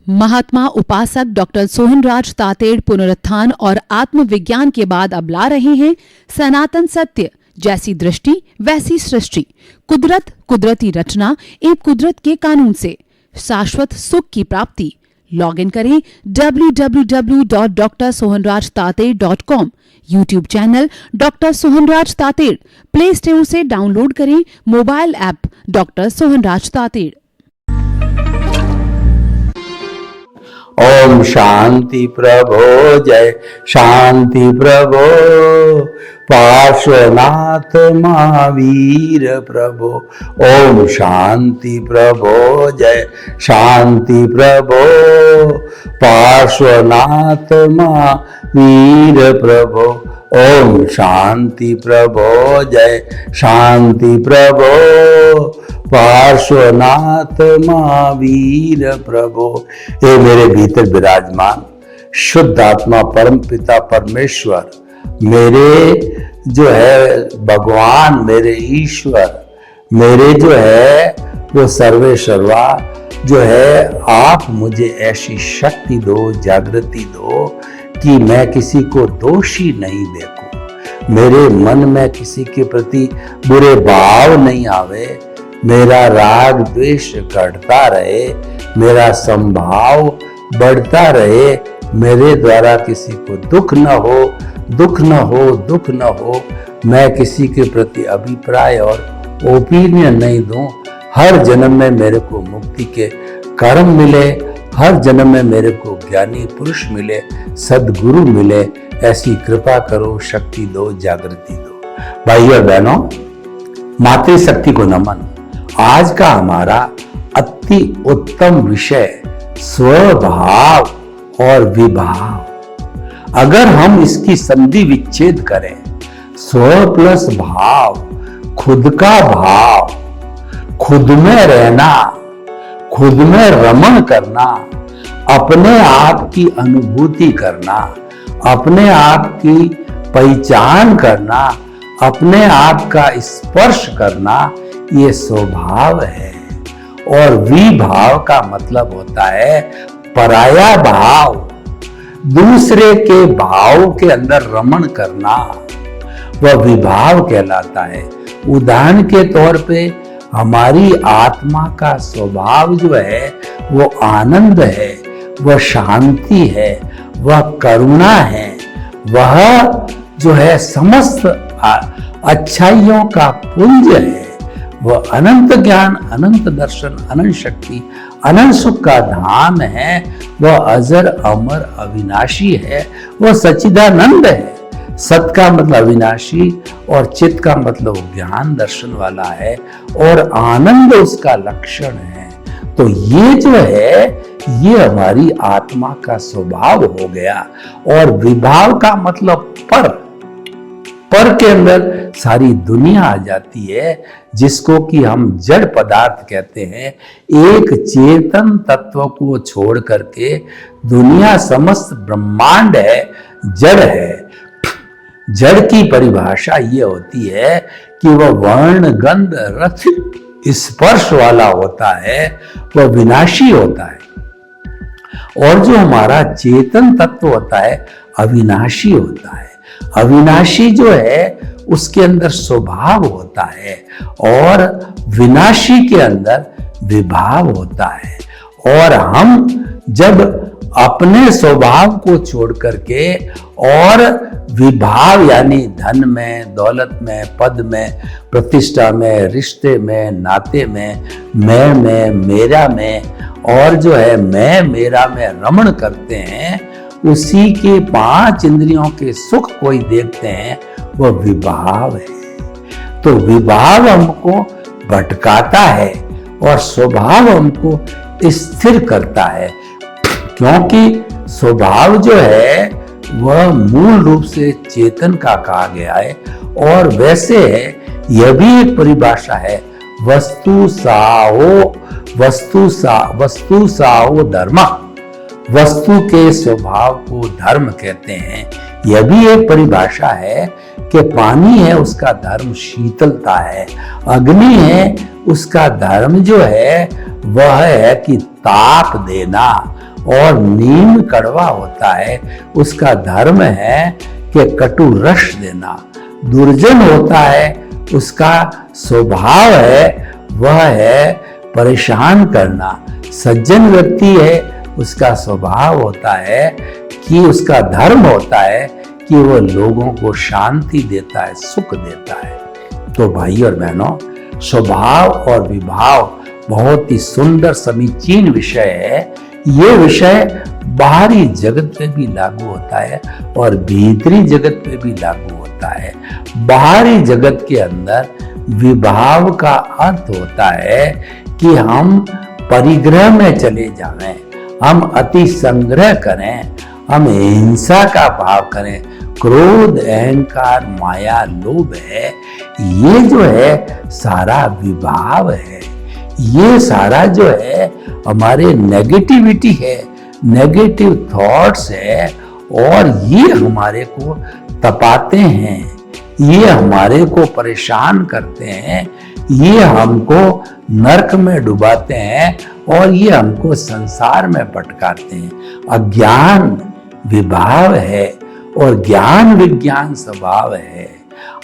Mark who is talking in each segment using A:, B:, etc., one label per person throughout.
A: महात्मा उपासक डॉक्टर सोहनराज तातेड़ पुनरुत्थान और आत्मविज्ञान के बाद अब ला रहे हैं सनातन सत्य, जैसी दृष्टि वैसी सृष्टि, कुदरत, कुदरती रचना एवं कुदरत के कानून से शाश्वत सुख की प्राप्ति। लॉग इन करें www.drsohanrajtated.com, YouTube channel doctor Sohanraj Tated, play store से डाउनलोड करें mobile app doctor Sohanraj Tated.
B: ओम शांति प्रभो, जय शांति प्रभो, पार्श्वनाथ महावीर प्रभो। ओम शांति प्रभो, जय शांति प्रभो, पार्श्वनाथ महावीर प्रभो। ओम शांति प्रभो, जय शांति प्रभो, पार्श्वनाथ महावीर प्रभो। ये मेरे भीतर विराजमान शुद्ध आत्मा परम पिता परमेश्वर, मेरे जो है भगवान, मेरे ईश्वर, मेरे जो है वो सर्वे सर्वा जो है, आप मुझे ऐसी शक्ति दो, जागृति दो कि मैं किसी को दोषी नहीं देखूं, मेरे मन में किसी के प्रति बुरे भाव नहीं आवे, मेरा राग द्वेष घटता रहे, मेरा संभाव बढ़ता रहे, मेरे द्वारा किसी को दुख न हो, दुख न हो, दुख न हो। मैं किसी के प्रति अभिप्राय और ओपिनियन नहीं दूं। हर जन्म में मेरे को मुक्ति के कर्म मिले, हर जन्म में मेरे को ज्ञानी पुरुष मिले, सद्गुरु मिले। ऐसी कृपा करो, शक्ति दो, जागृति दो। भाइयों और बहनों, मातृशक्ति को नमन। आज का हमारा अति उत्तम विषय स्वभाव और विभाव। अगर हम इसकी संधि विच्छेद करें, स्व प्लस भाव, खुद का भाव, खुद में रहना, खुद में रमण करना, अपने आप की अनुभूति करना, अपने आप की पहचान करना, अपने आप का स्पर्श करना, ये स्वभाव है। और विभाव का मतलब होता है पराया भाव, दूसरे के भाव के अंदर रमण करना, वह विभाव कहलाता है। उदाहरण के तौर पे हमारी आत्मा का स्वभाव जो है वो आनंद है, वह शांति है, वह करुणा है, वह जो है समस्त अच्छाइयों का पुंज है, वह अनंत ज्ञान, अनंत दर्शन, अनंत शक्ति, अनंत सुख का धाम है, वह अजर अमर अविनाशी है, वह सच्चिदानंद है। सत का मतलब अविनाशी और चित का मतलब ज्ञान दर्शन वाला है, और आनंद उसका लक्षण है। तो ये जो है ये हमारी आत्मा का स्वभाव हो गया। और विभाव का मतलब पर के अंदर सारी दुनिया आ जाती है, जिसको कि हम जड़ पदार्थ कहते हैं। एक चेतन तत्व को छोड़ करके दुनिया, समस्त ब्रह्मांड है, जड़ है। जड़ की परिभाषा ये होती है कि वह वर्ण गंध रस स्पर्श वाला होता है, वह विनाशी होता है। और जो हमारा चेतन तत्व होता है अविनाशी होता है। अविनाशी जो है उसके अंदर स्वभाव होता है, और विनाशी के अंदर विभाव होता है। और हम जब अपने स्वभाव को छोड़ करके और विभाव यानी धन में, दौलत में, पद में, प्रतिष्ठा में, रिश्ते में, नाते में, मैं में, मेरा में, और जो है मैं मेरा में रमण करते हैं, उसी के 5 इंद्रियों के सुख कोई देखते हैं, वह विभाव है। तो विभाव हमको भटकाता है और स्वभाव हमको स्थिर करता है, क्योंकि स्वभाव जो है वह मूल रूप से चेतन का कहा गया है। और वैसे है, यह भी एक परिभाषा है, वस्तु साहो धर्म। वस्तु के स्वभाव को धर्म कहते हैं। यह भी एक परिभाषा है कि पानी है उसका धर्म शीतलता है, अग्नि है उसका धर्म जो है वह है कि ताप देना, और नीम कड़वा होता है, उसका धर्म है कि कटु रस देना। दुर्जन होता है, उसका स्वभाव है वह है परेशान करना। सज्जन व्यक्ति है, उसका स्वभाव होता है कि उसका धर्म होता है कि वो लोगों को शांति देता है, सुख देता है। तो भाई और बहनों, स्वभाव और विभाव बहुत ही सुंदर समीचीन विषय है। ये विषय बाहरी जगत पे भी लागू होता है और भीतरी जगत पे भी लागू होता है। बाहरी जगत के अंदर विभाव का अर्थ होता है कि हम परिग्रह में चले जाएं, हम अति संग्रह करें, हम हिंसा का भाव करें। क्रोध, अहंकार, माया, लोभ है, ये जो है सारा विभाव है। ये सारा जो है हमारे नेगेटिविटी है, नेगेटिव थॉट्स है, और ये हमारे को तपाते हैं, ये हमारे को परेशान करते हैं, ये हमको नरक में डुबाते हैं और ये हमको संसार में भटकाते हैं। अज्ञान विभाव है और ज्ञान विज्ञान स्वभाव है।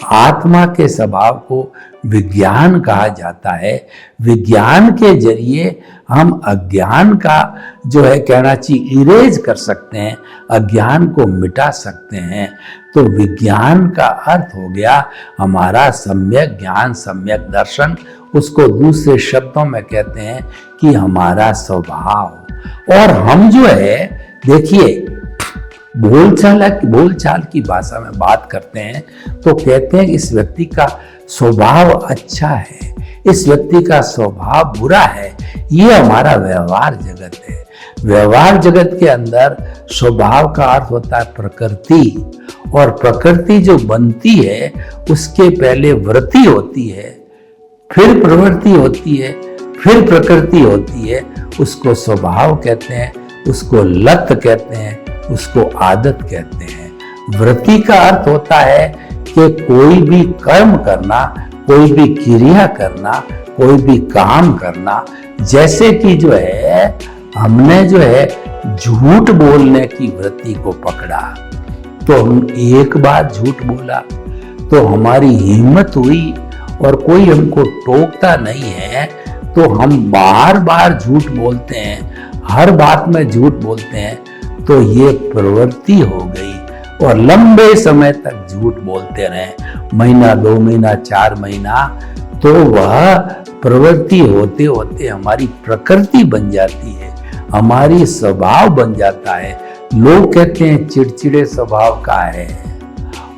B: आत्मा के स्वभाव को विज्ञान कहा जाता है। विज्ञान के जरिए हम अज्ञान का जो है कहना चाहिए इरेज कर सकते हैं, अज्ञान को मिटा सकते हैं। तो विज्ञान का अर्थ हो गया हमारा सम्यक ज्ञान, सम्यक दर्शन। उसको दूसरे शब्दों में कहते हैं कि हमारा स्वभाव। और हम जो है देखिए बोलचाल की भाषा में बात करते हैं तो कहते हैं इस व्यक्ति का स्वभाव अच्छा है, इस व्यक्ति का स्वभाव बुरा है। ये हमारा व्यवहार जगत है। व्यवहार जगत के अंदर स्वभाव का अर्थ होता है प्रकृति, और प्रकृति जो बनती है उसके पहले वृत्ति होती है, फिर प्रवृत्ति होती है, फिर प्रकृति होती है। उसको स्वभाव कहते हैं, उसको लत कहते हैं, उसको आदत कहते हैं। वृत्ति का अर्थ होता है कि कोई भी कर्म करना, कोई भी क्रिया करना, कोई भी काम करना। जैसे कि जो है हमने जो है झूठ बोलने की वृत्ति को पकड़ा, तो हम एक बार झूठ बोला तो हमारी हिम्मत हुई और कोई हमको टोकता नहीं है, तो हम बार बार झूठ बोलते हैं, हर बात में झूठ बोलते हैं। तो ये प्रवृत्ति हो गई और लंबे समय तक झूठ बोलते रहे, महीना, 2 महीना, 4 महीना, तो वह प्रवृत्ति होते होते हमारी प्रकृति बन जाती है, हमारी स्वभाव बन जाता है। लोग कहते हैं चिड़चिड़े स्वभाव का है,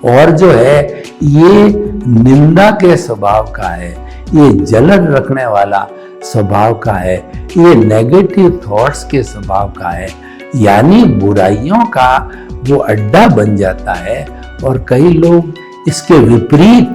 B: और जो है ये निंदा के स्वभाव का है, ये जलन रखने वाला स्वभाव का है, ये नेगेटिव थॉट्स के स्वभाव का है। यानी बुराइयों का वो अड्डा बन जाता है। और कई लोग इसके विपरीत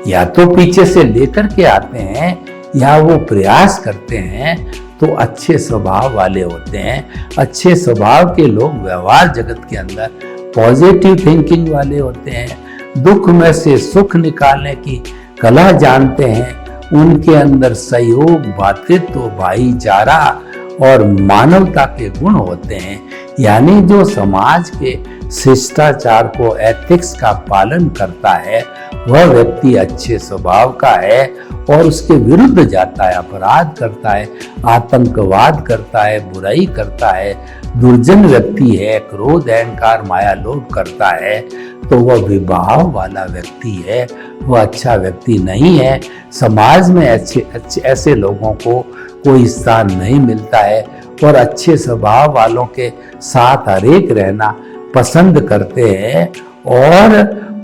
B: या तो पीछे से लेकर के आते हैं या वो प्रयास करते हैं, तो अच्छे स्वभाव वाले होते हैं। अच्छे स्वभाव के लोग व्यवहार जगत के अंदर पॉजिटिव थिंकिंग वाले होते हैं, दुख में से सुख निकालने की कला जानते हैं। उनके अंदर सहयोग, भातृत्व, भाईचारा और मानवता के गुण होते हैं। यानी जो समाज के शिष्टाचार को, एथिक्स का पालन करता है, वह व्यक्ति अच्छे स्वभाव का है और उसके विरुद्ध जाता है, अपराध करता है, आतंकवाद करता है, बुराई करता है, दुर्जन व्यक्ति है, क्रोध, अहंकार, माया, लोभ करता है, तो वह विभाव वाला व्यक्ति है, वह अच्छा व्यक्ति नहीं है। समाज में ऐसे लोगों को कोई स्थान नहीं मिलता है और अच्छे स्वभाव वालों के साथ हरेक रहना पसंद करते हैं और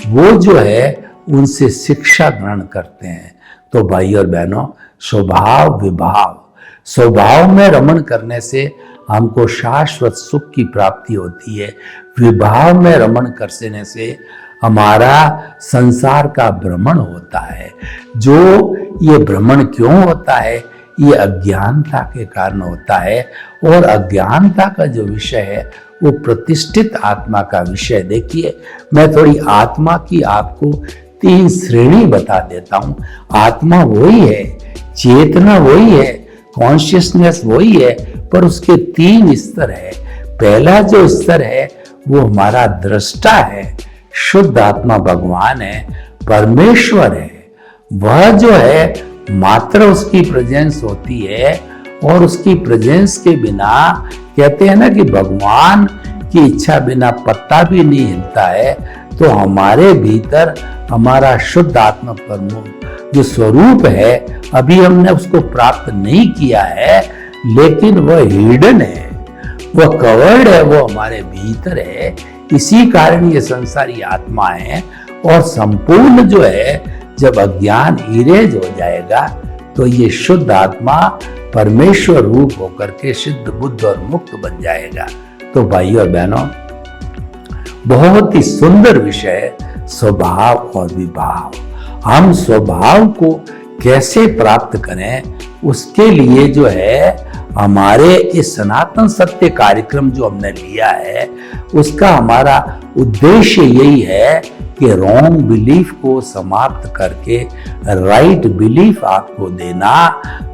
B: वो जो है उनसे शिक्षा ग्रहण करते हैं। तो भाई और बहनों, स्वभाव विभाव, स्वभाव में रमण करने से हमको शाश्वत सुख की प्राप्ति होती है। विभाव में रमण करने से हमारा संसार का भ्रमण होता है। जो ये भ्रमण क्यों होता है? ये अज्ञानता के कारण होता है। और अज्ञानता का जो विषय है वो प्रतिष्ठित आत्मा का विषय। देखिए, मैं थोड़ी आत्मा की आपको 3 श्रेणी बता देता हूं। आत्मा वही है, चेतना वही है, कॉन्शियसनेस वही है, पर उसके 3 स्तर है। पहला जो स्तर है वो हमारा दृष्टा है, शुद्ध आत्मा भगवान है, परमेश्वर है। वह जो है मात्र उसकी प्रेजेंस होती है, और उसकी प्रेजेंस के बिना, कहते हैं ना कि भगवान की इच्छा बिना पत्ता भी नहीं हिलता है। तो हमारे भीतर हमारा शुद्ध आत्मा परम जो स्वरूप है, अभी हमने उसको प्राप्त नहीं किया है, लेकिन वह हिडन है, वह कवर्ड है, वो हमारे भीतर है। इसी कारण ये संसारी आत्मा है। और संपूर्ण जो है, जब अज्ञान इरेज हो जाएगा तो ये शुद्ध आत्मा परमेश्वर रूप होकर के सिद्ध बुद्ध और मुक्त बन जाएगा। तो भाइयों और बहनों, बहुत ही सुंदर विषय स्वभाव और विभाव। हम स्वभाव को कैसे प्राप्त करें, उसके लिए जो है हमारे इस सनातन सत्य कार्यक्रम जो हमने लिया है, उसका हमारा उद्देश्य यही है कि रॉन्ग बिलीफ को समाप्त करके राइट बिलीफ आपको देना।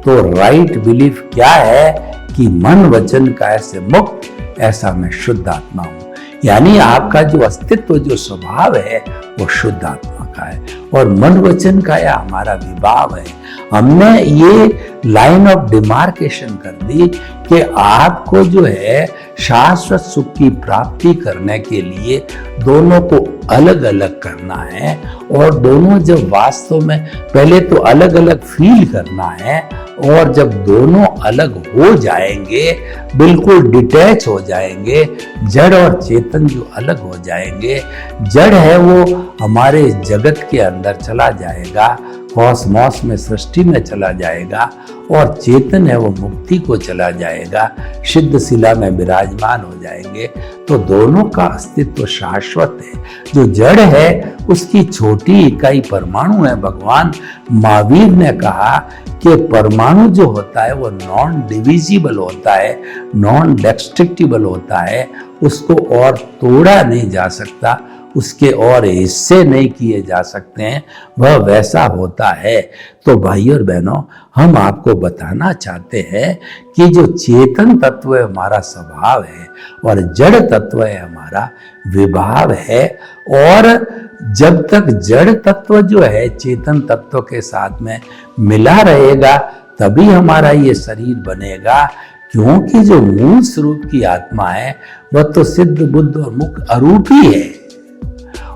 B: तो राइट बिलीफ क्या है कि मन वचन काया से मुक्त, ऐसा मैं शुद्ध आत्मा हूं। यानी आपका जो अस्तित्व, जो स्वभाव है, वो शुद्ध आत्मा का है, और मन वचन काया हमारा विभाव है। हमने ये लाइन ऑफ डिमार्केशन कर दी कि आपको जो है शाश्वत सुख की प्राप्ति करने के लिए दोनों को अलग अलग करना है। और दोनों जब वास्तव में पहले तो अलग अलग फील करना है, और जब दोनों अलग हो जाएंगे, बिल्कुल डिटैच हो जाएंगे, जड़ और चेतन जो अलग हो जाएंगे, जड़ है वो हमारे जगत के अंदर चला जाएगा, कॉस्मॉस में, सृष्टि में चला जाएगा, और चेतन है वो मुक्ति को चला जाएगा, सिद्ध शिला में विराजमान हो जाएंगे। तो दोनों का अस्तित्व शाश्वत है। जो जड़ है उसकी छोटी इकाई परमाणु है। भगवान महावीर ने कहा कि परमाणु जो होता है वो नॉन डिविजिबल होता है, नॉन डेस्ट्रक्टिबल होता है, उसको और तोड़ा नहीं जा सकता, उसके और हिस्से नहीं किए जा सकते हैं, वह वैसा होता है। तो भाइयों और बहनों, हम आपको बताना चाहते हैं कि जो चेतन तत्व है हमारा स्वभाव है, और जड़ तत्व है हमारा विभाव है। और जब तक जड़ तत्व जो है चेतन तत्व के साथ में मिला रहेगा, तभी हमारा ये शरीर बनेगा। क्योंकि जो मूल स्वरूप की आत्मा है वह तो सिद्ध बुद्ध और मुक्त अरूपी है,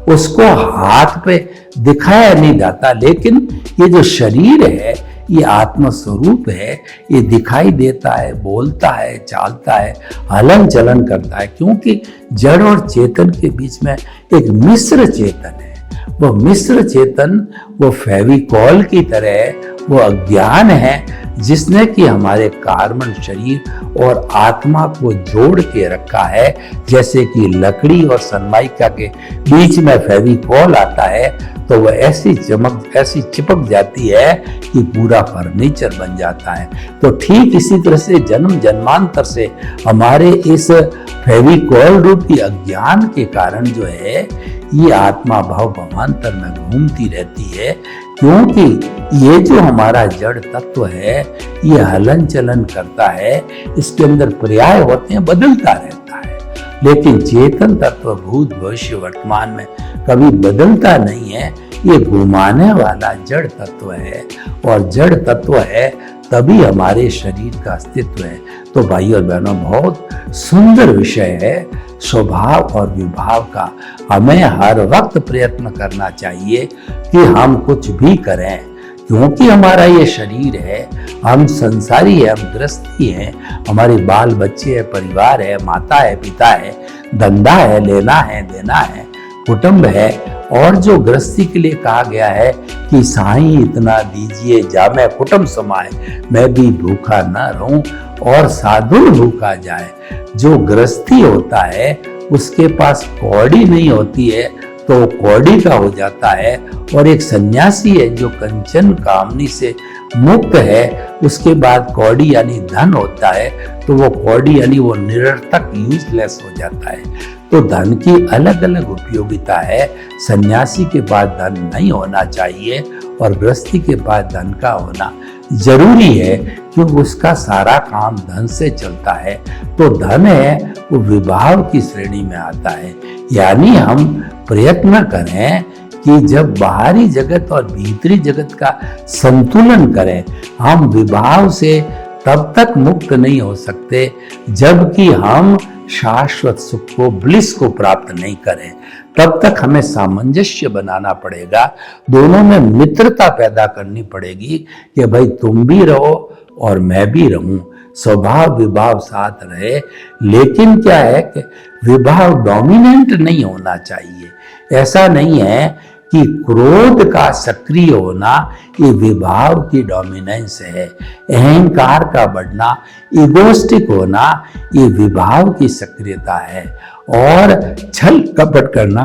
B: उसको हाथ पे दिखाया नहीं जाता। लेकिन ये जो शरीर है ये आत्म स्वरूप है, ये दिखाई देता है, बोलता है, चालता है, हलन चलन करता है। क्योंकि जड़ और चेतन के बीच में एक मिश्र चेतन है। वो मिश्र चेतन वो फेविकॉल की तरह है, वो अज्ञान है, जिसने कि हमारे कार्बन शरीर और आत्मा को जोड़ के रखा है। जैसे कि लकड़ी और सनमाइका के बीच में फेविकॉल आता है तो वह ऐसी चिपक जाती है कि पूरा फर्नीचर बन जाता है। तो ठीक इसी तरह से जन्म जन्मांतर से हमारे इस फेविकॉल रूपी अज्ञान के कारण जो है ये आत्मा भाव भावांतर में घूमती रहती है। क्योंकि ये जो हमारा जड़ तत्व है ये हलन चलन करता है, इसके अंदर पर्याय होते हैं, बदलता रहता है। लेकिन चेतन तत्व भूत भविष्य वर्तमान में कभी बदलता नहीं है, ये घुमाने वाला जड़ तत्व है। और जड़ तत्व है तभी हमारे शरीर का अस्तित्व है। तो भाई और बहनों, बहुत सुंदर विषय है स्वभाव और विभाव का। हमें हर वक्त प्रयत्न करना चाहिए कि हम कुछ भी करें, क्योंकि हमारा ये शरीर है, हम संसारी है, हम गृहस्थी हैं, हमारे बाल बच्चे है, परिवार है, माता है, पिता है, धंधा है, लेना है, देना है, कुटुंब है। और जो गृहस्थी के लिए कहा गया है कि साईं इतना दीजिए जामे कुटुंब समाए, मैं भी भूखा न रहूं और साधु भूखा जाए। जो गृहस्थी होता है उसके पास कौड़ी नहीं होती है तो कौड़ी का हो जाता है। और एक सन्यासी है जो कंचन कामनी से मुक्त है, उसके बाद कौड़ी यानी धन होता है, तो वो कौड़ी यानी वो निरर्थक, यूजलेस हो जाता है। तो धन की अलग अलग उपयोगिता है। सन्यासी के पास धन नहीं होना चाहिए और गृहस्थी के पास धन का होना जरूरी है कि उसका सारा काम धन से चलता है, तो धन है वो विवाह की श्रेणी में आता है। यानी हम प्रयत्न करें कि जब बाहरी जगत और भीतरी जगत का संतुलन करें। हम विवाह से तब तक मुक्त नहीं हो सकते जबकि हम शाश्वत सुख को, ब्लिस को प्राप्त नहीं करें। तब तक हमें सामंजस्य बनाना पड़ेगा, दोनों में मित्रता पैदा करनी पड़ेगी कि भाई तुम भी रहो और मैं भी रहूं, स्वभाव विभाव साथ रहे। लेकिन क्या है कि विभाव डोमिनेंट नहीं होना चाहिए। ऐसा नहीं है कि क्रोध का सक्रिय होना ये विभाव की डोमिनेंस है, अहंकार का बढ़ना, इगोस्टिक होना ये विभाव की सक्रियता है, और छल कपट करना,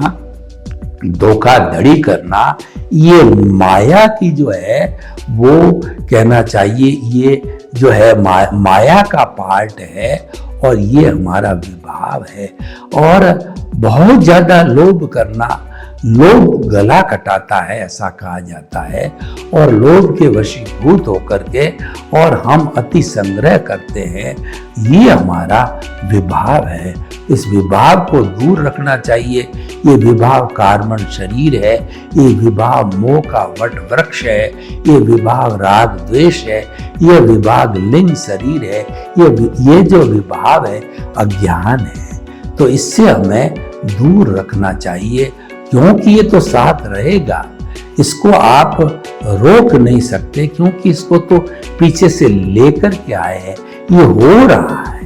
B: धोखाधड़ी करना ये माया की जो है वो कहना चाहिए ये जो है माया का पार्ट है, और ये हमारा विभाव है। और बहुत ज्यादा लोभ करना, लोभ गला कटाता है ऐसा कहा जाता है, और लोभ के वशीभूत होकर के और हम अति संग्रह करते हैं, ये हमारा विभाव है। इस विभाव को दूर रखना चाहिए। ये विभाव कार्बन शरीर है, ये विभाव मोह का वट वृक्ष है, ये विभाव राग द्वेष है, ये विभाग लिंग शरीर है, ये जो विभाव है अज्ञान है। तो इससे हमें दूर रखना चाहिए, क्योंकि ये तो साथ रहेगा, इसको आप रोक नहीं सकते, क्योंकि इसको तो पीछे से लेकर के आए हैं। ये हो रहा है,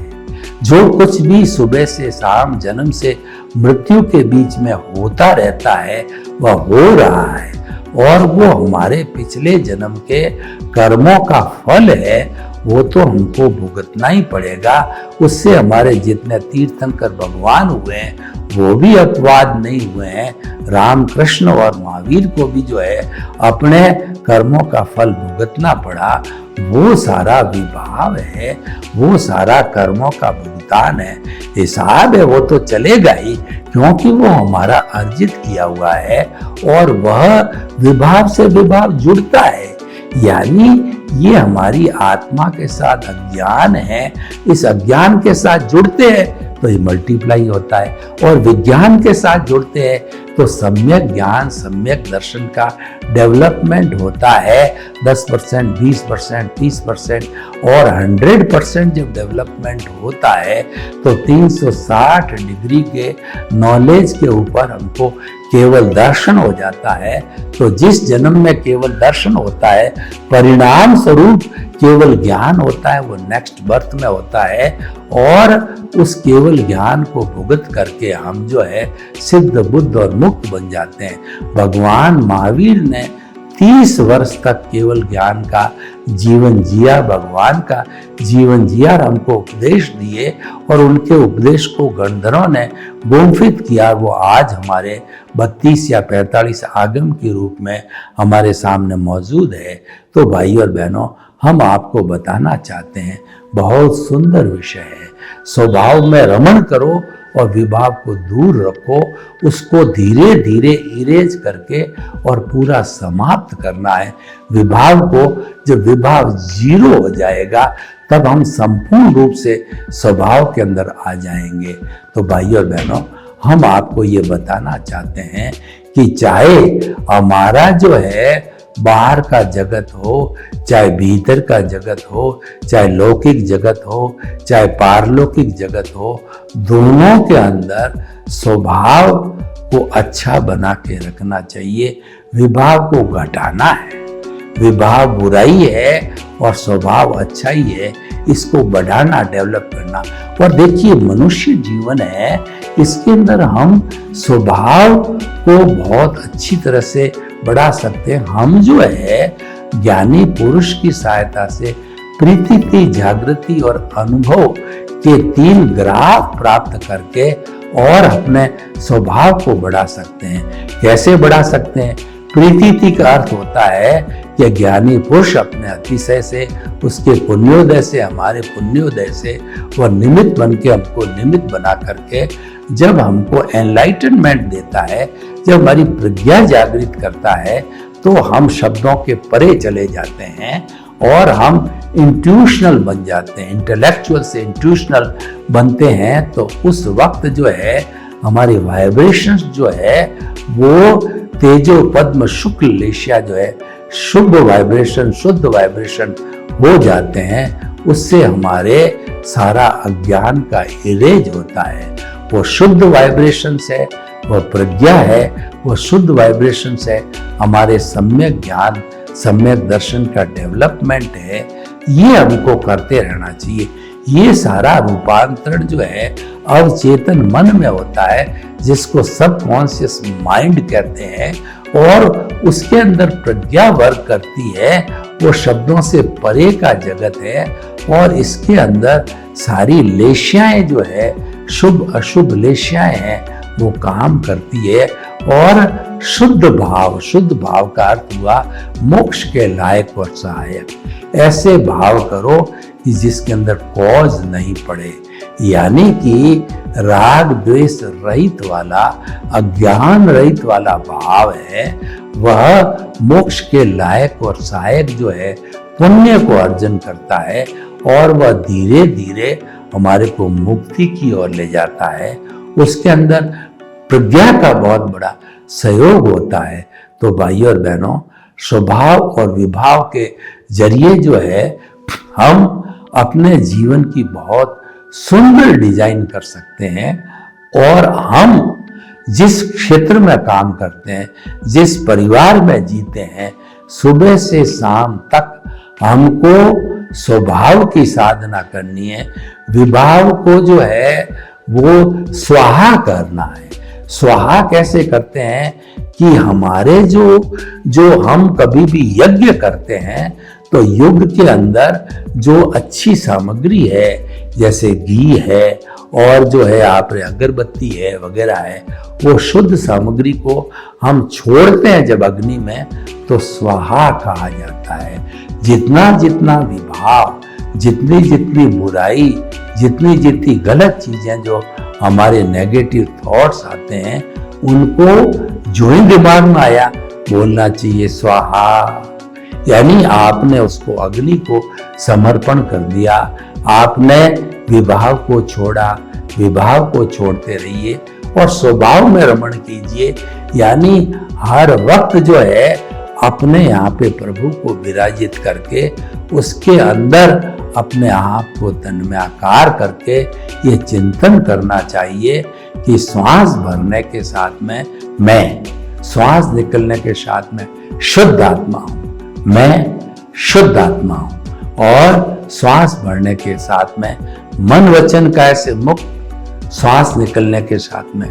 B: जो कुछ भी सुबह से शाम, जन्म से मृत्यु के बीच में होता रहता है वह हो रहा है, और वो हमारे पिछले जन्म के कर्मों का फल है। वो तो हमको भुगतना ही पड़ेगा। उससे हमारे जितने तीर्थंकर भगवान हुए हैं वो भी अपवाद नहीं हुए हैं। राम कृष्ण और महावीर को भी जो है अपने कर्मों का फल भुगतना पड़ा। वो सारा विभाव है, वो सारा कर्मों का भुगतान है, हिसाब है, वो तो चलेगा ही, क्योंकि वो हमारा अर्जित किया हुआ है, और वह विभाव से विभाव जुड़ता है। यानी ये हमारी आत्मा के साथ अज्ञान है, इस अज्ञान के साथ जुड़ते हैं तो ये मल्टीप्लाई होता है, और विज्ञान के साथ जुड़ते हैं तो सम्यक ज्ञान, सम्यक दर्शन का डेवलपमेंट होता है। 10%, 20%, 30% और 100% जब डेवलपमेंट होता है तो 360 डिग्री के नॉलेज के ऊपर हमको केवल दर्शन हो जाता है। तो जिस जन्म में केवल दर्शन होता है, परिणाम स्वरूप केवल ज्ञान होता है, वो नेक्स्ट बर्थ में होता है, और उस केवल ज्ञान को भुगत करके हम जो है सिद्ध, बुद्ध और मुक्त बन जाते हैं। भगवान महावीर ने 30 वर्ष तक केवल ज्ञान का जीवन जिया, भगवान का जीवन जिया और हमको उपदेश दिए, और उनके उपदेश को गणधरों ने गुम्फित किया। वो आज हमारे 32 या 45 आगम के रूप में हमारे सामने मौजूद है। तो भाई और बहनों, हम आपको बताना चाहते हैं, बहुत सुंदर विषय है। स्वभाव में रमण करो और विभाव को दूर रखो, उसको धीरे धीरे इरेज करके और पूरा समाप्त करना है। विभाव को जब विभाव 0 हो जाएगा तब हम संपूर्ण रूप से स्वभाव के अंदर आ जाएंगे। तो भाई और बहनों, हम आपको ये बताना चाहते हैं कि चाहे हमारा जो है बाहर का जगत हो, चाहे भीतर का जगत हो, चाहे लौकिक जगत हो, चाहे पारलौकिक जगत हो, दोनों के अंदर स्वभाव को अच्छा बना के रखना चाहिए। विभाव को घटाना है। विभाव बुराई है और स्वभाव अच्छा ही है, इसको बढ़ाना, डेवलप करना। और देखिए, मनुष्य जीवन है, इसके अंदर हम स्वभाव को बहुत अच्छी तरह से बढ़ा सकते हैं। हम जो है ज्ञानी पुरुष की सहायता से प्रीति, जागृति और अनुभव के 3 ग्राफ प्राप्त करके और अपने स्वभाव को बढ़ा सकते हैं। कैसे बढ़ा सकते हैं? प्रीति का अर्थ होता है कि ज्ञानी पुरुष अपने अतिशय से, उसके पुण्योदय से, हमारे पुण्योदय से वह निमित्त बन के हमको निमित्त बना करके जब हमको एनलाइटनमेंट देता है, जब हमारी प्रज्ञा जागृत करता है, तो हम शब्दों के परे चले जाते हैं और हम इंट्यूशनल बन जाते हैं, इंटेलेक्चुअल से इंट्यूशनल बनते हैं, तो उस वक्त जो है हमारी वाइब्रेशंस जो है वो तेजो पद्म शुक्ल लेशिया जो है शुभ वाइब्रेशन, शुद्ध वाइब्रेशन हो जाते हैं। उससे हमारे सारा अज्ञान का इरेज होता है। वो शुद्ध वाइब्रेशन से, वो प्रज्ञा है, वो शुद्ध वाइब्रेशन से हमारे सम्यक ज्ञान, सम्यक दर्शन का डेवलपमेंट है। ये हमको करते रहना चाहिए। ये सारा रूपांतरण जो है अवचेतन मन में होता है, जिसको सबकॉन्शियस माइंड कहते हैं, और उसके अंदर प्रज्ञा वर्क करती है। वो शब्दों से परे का जगत है, और इसके अंदर सारी लेशियाएं जो है, शुभ अशुभ लेशियाएं हैं, वो काम करती है। और शुद्ध भाव का अर्थ हुआ मोक्ष के लायक और सहायक। ऐसे भाव करो कि जिसके अंदर कॉज नहीं पड़े, यानी कि राग द्वेष रहित वाला, अज्ञान रहित वाला भाव है, वह मोक्ष के लायक और सहायक जो है पुण्य को अर्जन करता है, और वह धीरे धीरे हमारे को मुक्ति की ओर ले जाता है। उसके अंदर प्रज्ञा का बहुत बड़ा सहयोग होता है। तो भाइयों और बहनों, स्वभाव और विभाव के जरिए जो है हम अपने जीवन की बहुत सुंदर डिजाइन कर सकते हैं। और हम जिस क्षेत्र में काम करते हैं, जिस परिवार में जीते हैं, सुबह से शाम तक हमको स्वभाव की साधना करनी है। विभाव को जो है वो स्वाहा करना है। स्वाहा कैसे करते हैं कि हमारे जो हम कभी भी यज्ञ करते हैं, तो युग के अंदर जो अच्छी सामग्री है, जैसे घी है और जो है आप अगरबत्ती है वगैरह है, वो शुद्ध सामग्री को हम छोड़ते हैं जब अग्नि में, तो स्वाहा कहा जाता है। जितना जितना विभाव, जितनी जितनी बुराई, जितनी जितनी गलत चीजें जो हमारे नेगेटिव थॉट्स आते हैं, उनको जो ही दिमाग में आया बोलना चाहिए स्वाहा। यानी आपने उसको अग्नि को समर्पण कर दिया, आपने विभाव को छोड़ा। विभाव को छोड़ते रहिए और स्वभाव में रमण कीजिए। यानी हर वक्त जो है अपने यहाँ पे प्रभु को विराजित करके, उसके अंदर अपने आप को तन्मयाकार करके ये चिंतन करना चाहिए कि श्वास भरने के साथ में मैं, श्वास निकलने के साथ में शुद्ध आत्मा हूँ, मैं शुद्ध आत्मा हूँ। और श्वास भरने के साथ में मन वचन काया से मुक्त, श्वास निकलने के साथ में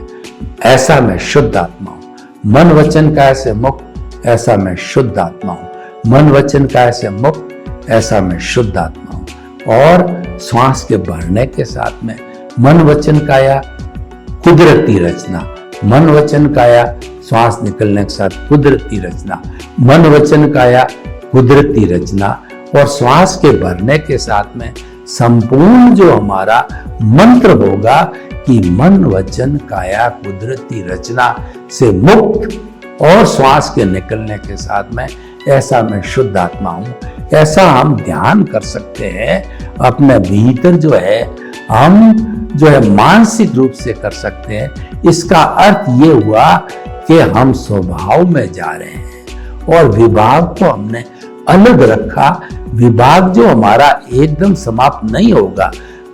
B: ऐसा मैं शुद्ध आत्मा हूँ। मन वचन काया से मुक्त, ऐसा मैं शुद्ध आत्मा हूँ। मन वचन काया से मुक्त, ऐसा मैं शुद्ध आत्मा हूँ। और श्वास के भरने के साथ में मन वचन काया कुदरती रचना, मन वचन काया श्वास निकलने के साथ कुदरती रचना, मन वचन काया कुदरती रचना। और श्वास के भरने के साथ में संपूर्ण जो हमारा मंत्र होगा कि मन वचन काया कुदरती रचना से मुक्त, और श्वास के निकलने के साथ में ऐसा मैं शुद्ध आत्मा हूं। ऐसा हम ध्यान कर सकते हैं अपने भीतर जो है, हम जो है मानसिक रूप से कर सकते हैं। इसका अर्थ ये हुआ कि हम स्वभाव में जा रहे हैं और विभाग को हमने अलग रखा। विभाग जो हमारा एकदम समाप्त नहीं होगा,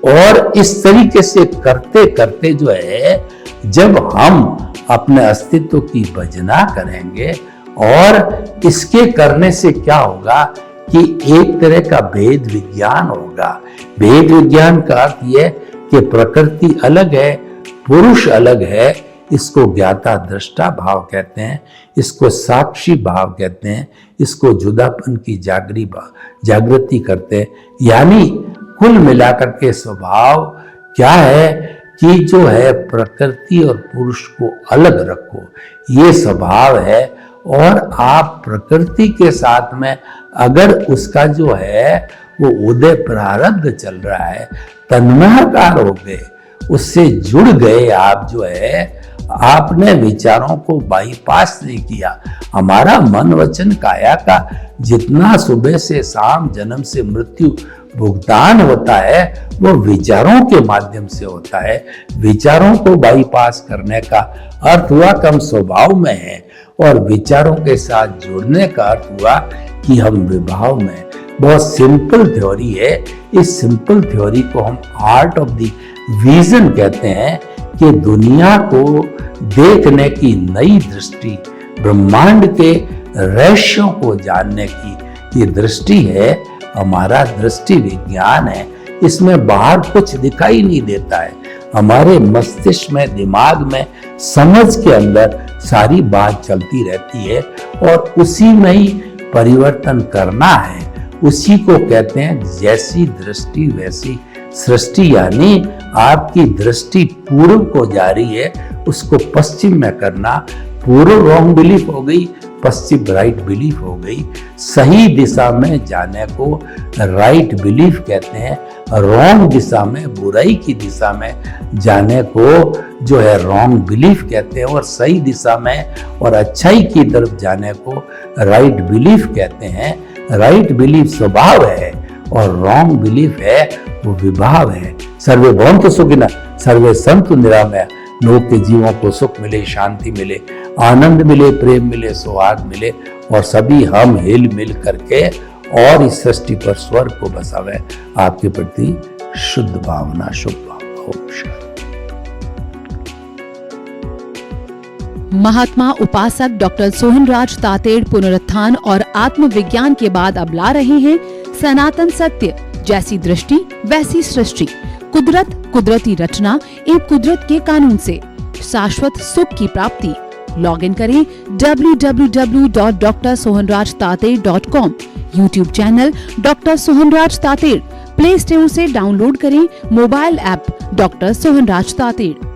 B: और इस तरीके से करते करते जो है जब हम अपने अस्तित्व की भजना करेंगे, और इसके करने से क्या होगा कि एक तरह का भेद विज्ञान होगा। भेद विज्ञान का अर्थ यह कि प्रकृति अलग है, पुरुष अलग है। इसको ज्ञाता दृष्टा भाव कहते हैं, इसको साक्षी भाव कहते हैं, इसको जुदापन की जागृति करते हैं। यानी कुल मिलाकर के स्वभाव क्या है कि जो है प्रकृति और पुरुष को अलग रखो, ये स्वभाव है। और आप प्रकृति के साथ में अगर उसका जो है वो उदय प्रारब्ध चल रहा है, तन्मयाकार हो गए, उससे जुड़ गए आप जो है, आपने विचारों को बाईपास नहीं किया। हमारा मन वचन काया का जितना सुबह से शाम, जन्म से मृत्यु भुगतान होता है वो विचारों के माध्यम से होता है। विचारों को बाईपास करने का अर्थ हुआ कि हम स्वभाव में हैं, और विचारों के साथ जुड़ने का अर्थ हुआ कि हम विभाव में हैं। बहुत सिंपल थ्योरी है। इस सिंपल थ्योरी को हम आर्ट ऑफ द विजन कहते हैं कि दुनिया को देखने की नई दृष्टि, ब्रह्मांड के रहस्यों को जानने की ये दृष्टि है। हमारा दृष्टि विज्ञान है। इसमें बाहर कुछ दिखाई नहीं देता है। हमारे मस्तिष्क में, दिमाग में, समझ के अंदर सारी बात चलती रहती है और उसी में ही परिवर्तन करना है। उसी को कहते हैं जैसी दृष्टि वैसी सृष्टि, यानी आपकी दृष्टि पूर्व को जा रही है, उसको पश्चिम में करना। पूर्व रॉन्ग बिलीफ हो गई, पश्चिम राइट बिलीफ हो गई। सही दिशा में जाने को राइट बिलीफ कहते हैं। रॉन्ग दिशा में, बुराई की दिशा में जाने को जो है रॉन्ग बिलीफ कहते हैं, और सही दिशा में और अच्छाई की तरफ जाने को राइट बिलीफ कहते हैं। राइट बिलीफ स्वभाव है और रॉन्ग बिलीफ है वो विभाव है। सर्वे भवन्तु सुखिनः, सर्वे सन्तु निरामया। लोग के जीवों को सुख मिले, शांति मिले, आनंद मिले, प्रेम मिले, सौहार्द मिले, और सभी हम हिल मिल करके और इस सृष्टि पर स्वर्ग को बसावे। आपके प्रति शुद्ध भावना, शुभ भावना। ओम शांति।
A: महात्मा उपासक डॉक्टर सोहनराज तातेड़ पुनरुत्थान और आत्मविज्ञान के बाद अब ला रहे हैं सनातन सत्य, जैसी दृष्टि वैसी सृष्टि, कुदरत, कुदरती रचना एवं कुदरत के कानून से शाश्वत सुख की प्राप्ति। लॉग इन करें www.drsohanrajtated.com। YouTube channel doctor Sohanraj Tated, play store से डाउनलोड करें mobile app doctor Sohanraj Tated.